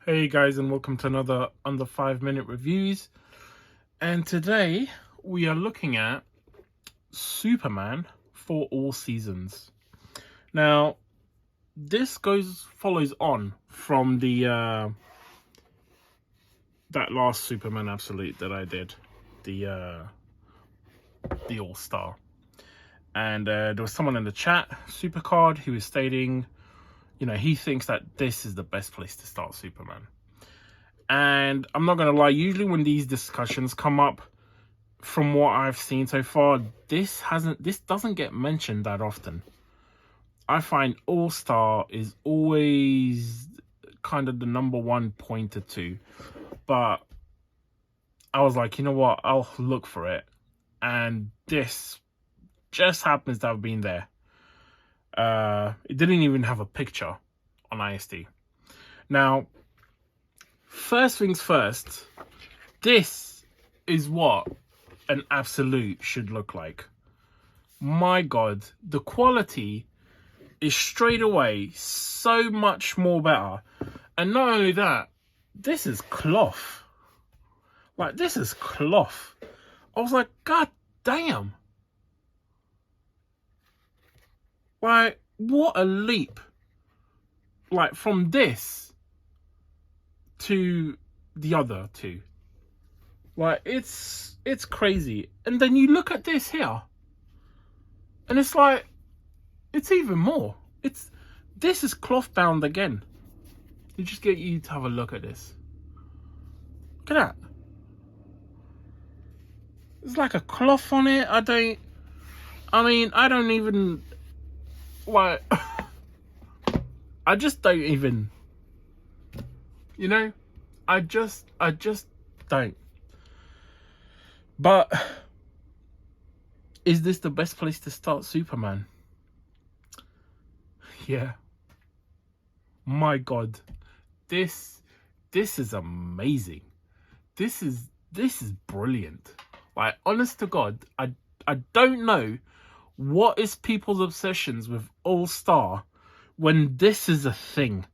Hey guys, and welcome to another under 5 minute reviews. And today we are looking at Superman for all seasons. Now, this follows on from the that last Superman Absolute that I did, the All-Star. And there was someone in the chat, Supercard, who was stating, he thinks that this is the best place to start Superman. And I'm not going to lie, usually when these discussions come up, from what I've seen so far, this doesn't get mentioned that often. I find All-Star is always kind of the number one pointer to. But I was like, you know what, I'll look for it. And this just happens to have been there. It didn't even have a picture on ISD. Now, first things first, this is what an Absolute should look like. My God, the quality is straight away so much more better. And not only that, this is cloth. Like, this is cloth. I was like, God damn. Like, what a leap. Like, from this to the other two. Like, it's crazy. And then you look at this here, and it's like, it's even more. This is cloth bound again. You just get you to have a look at this. Look at that. There's like a cloth on it. I don't even, like, I just don't even, I just don't. But is this the best place to start Superman? Yeah. My God, this is amazing. This is brilliant. Like, honest to God, I don't know what is people's obsessions with All-Star when this is a thing.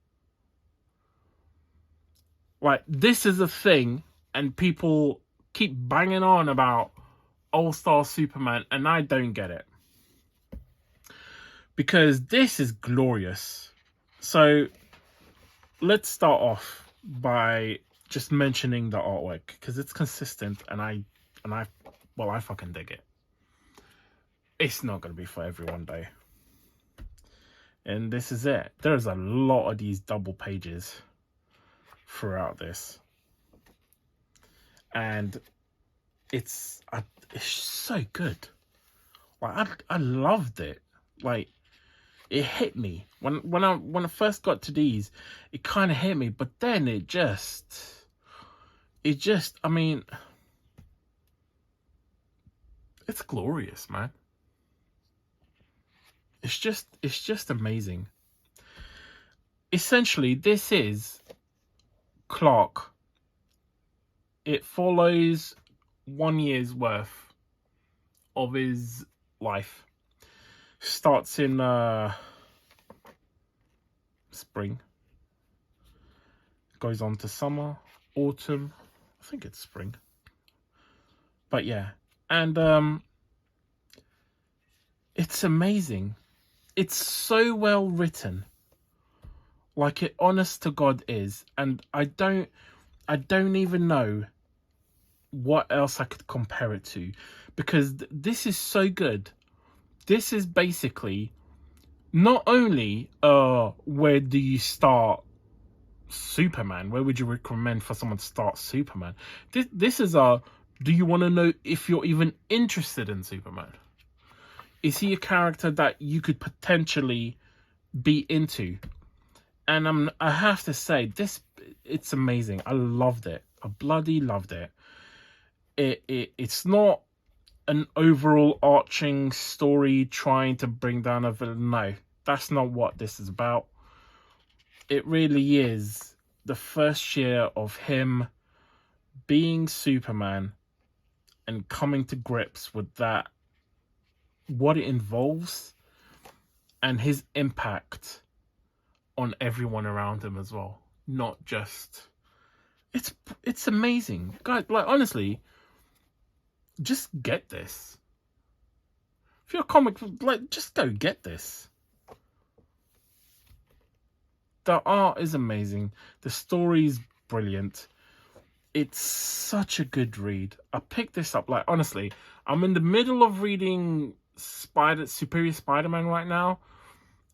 Like, this is a thing, and people keep banging on about All-Star Superman, and I don't get it. Because this is glorious. So, let's start off by just mentioning the artwork, because it's consistent, and I fucking dig it. It's not going to be for everyone, though. And this is it. There's a lot of these double pages throughout this. And it's so good. Like, I loved it. Like, it hit me when I first got to these. It kind of hit me, but then it just I mean, it's glorious, man. It's just amazing. Essentially, this is Clark. It follows 1 year's worth of his life. Starts in spring. Goes on to summer, autumn. I think it's spring. But yeah. And it's amazing. It's so well written. Like, it honest to God is. And I don't even know what else I could compare it to, because this is so good. This is basically not only where do you start Superman, where would you recommend for someone to start Superman? This is do you want to know if you're even interested in Superman? Is he a character that you could potentially be into? And I have to say, it's amazing. I loved it. I bloody loved it. It's not an overall arching story trying to bring down a villain. No, that's not what this is about. It really is the first year of him being Superman and coming to grips with that, what it involves, and his impact on everyone around him as well. not just... It's amazing. Guys, like, honestly, just get this. If you're a comic, like, just go get this. The art is amazing. The story's brilliant. It's such a good read. I picked this up, like, honestly, I'm in the middle of reading Superior Spider-Man right now.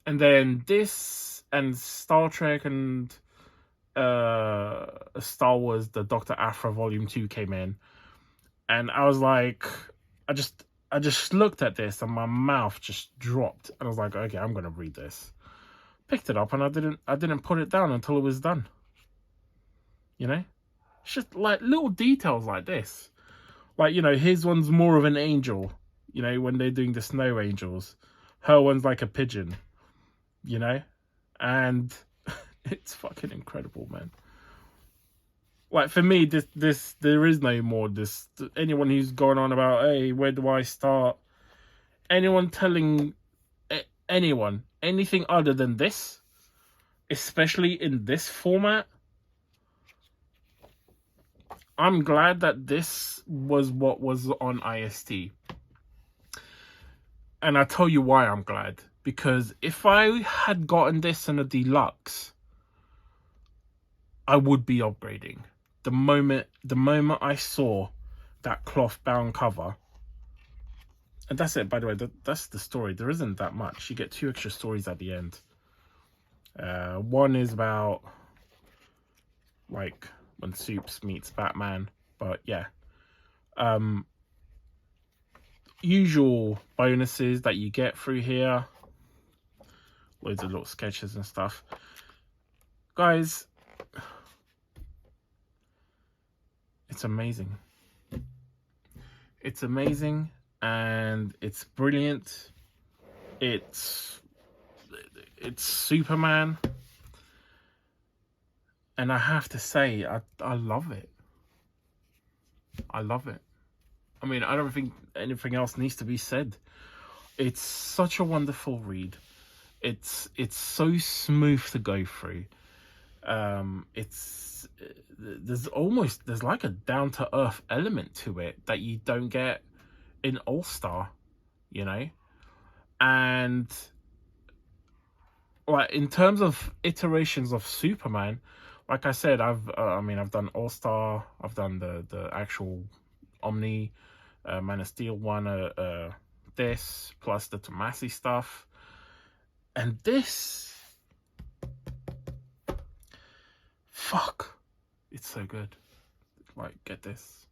And then this and Star Trek and Star Wars, the Dr. Aphra Volume 2 came in. And I was like, I just looked at this and my mouth just dropped. And I was like, okay, I'm going to read this. Picked it up and I didn't put it down until it was done. You know? It's just like little details like this. Like, you know, his one's more of an angel. You know, when they're doing the snow angels. Her one's like a pigeon. You know? And it's fucking incredible, man. Like, for me, there is no more anyone who's going on about, hey, where do I start? Anyone telling anyone anything other than this, especially in this format, I'm glad that this was what was on IST. And I'll tell you why I'm glad. Because if I had gotten this in a deluxe, I would be upgrading. The moment I saw that cloth bound cover, and that's it, by the way, that's the story. There isn't that much. You get 2 extra stories at the end. One is about, like, when Supes meets Batman, but yeah. Usual bonuses that you get through here. Loads of little sketches and stuff. Guys, it's amazing. It's amazing and it's brilliant. It's Superman. And I have to say, I love it. I love it. I mean, I don't think anything else needs to be said. It's such a wonderful read. It's so smooth to go through. There's like a down to earth element to it that you don't get in All Star, you know. And like, in terms of iterations of Superman, like I said, I've done All Star, I've done the actual Omni, Man of Steel one, this plus the Tomasi stuff, and this, fuck, it's so good. Like, get this.